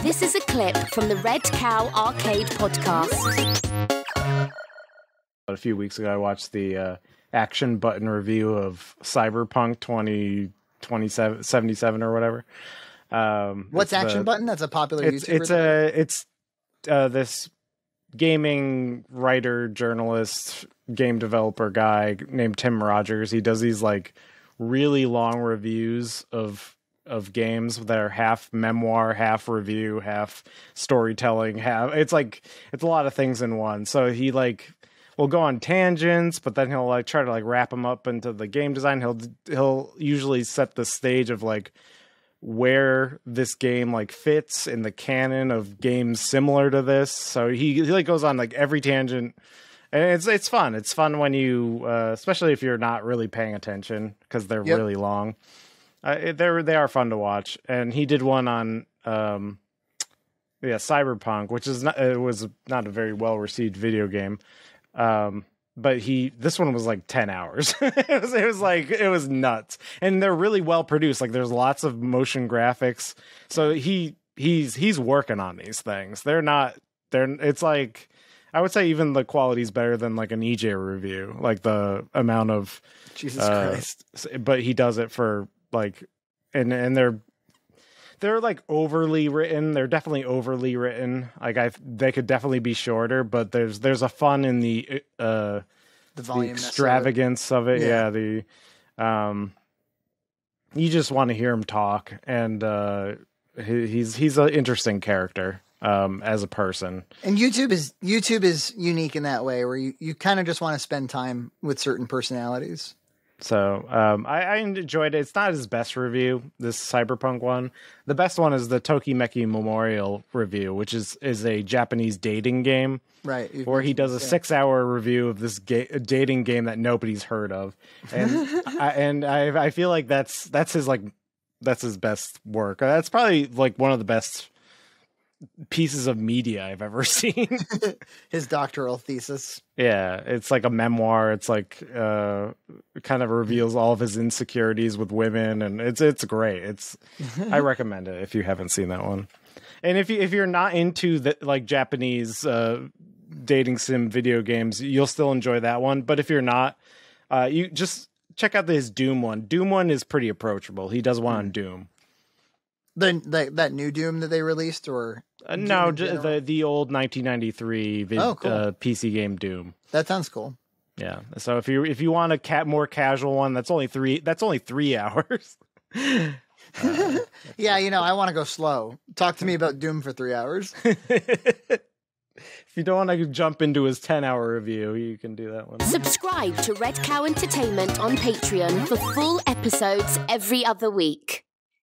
This is a clip from the Red Cow Arcade podcast. A few weeks ago, I watched the Action Button review of Cyberpunk 2077 or whatever. What's Action Button? That's a popular YouTuber. It's this gaming writer, journalist, game developer guy named Tim Rogers. He does these like really long reviews of games that are half memoir, half review, half storytelling, it's a lot of things in one. So he will go on tangents, but then he'll try to wrap them up into the game design. He'll usually set the stage of where this game fits in the canon of games similar to this. So he goes on every tangent, and it's fun. It's fun when you especially if you're not really paying attention, because they're really long. They are fun to watch. And he did one on Cyberpunk, which was not a very well received video game. But this one was 10 hours. it was nuts. And they're really well produced. There's lots of motion graphics. So he's working on these things. It's I would say even the quality's better than an EJ review. The amount of Jesus Christ. But he does it for and they're overly written. They're definitely overly written. They could definitely be shorter, but there's a fun in the volume, extravagance of it. Yeah, you just want to hear him talk, and he's an interesting character as a person. And YouTube is unique in that way, where you kind of just want to spend time with certain personalities. So I enjoyed it. It's not his best review, this Cyberpunk one. The best one is the Tokimeki Memorial review, which is a Japanese dating game, right? Where he does a 6-hour review of this dating game that nobody's heard of, and I feel like that's his best work. That's probably one of the best pieces of media I've ever seen. His doctoral thesis. Yeah, it's a memoir. It's kind of reveals all of his insecurities with women, and it's great. I recommend it if you haven't seen that one. And if you're not into the Japanese dating sim video games, you'll still enjoy that one. But if you're not, you just check out his Doom one. Doom one is pretty approachable. He does one on Doom. That new Doom that they released, or no, the old 1993 PC game Doom. That sounds cool. Yeah. So if you want a more casual one, that's only 3 hours. Yeah, I want to go slow. Talk to me about Doom for 3 hours. If you don't want to jump into his 10-hour review, you can do that one. Subscribe to Red Cow Entertainment on Patreon for full episodes every other week.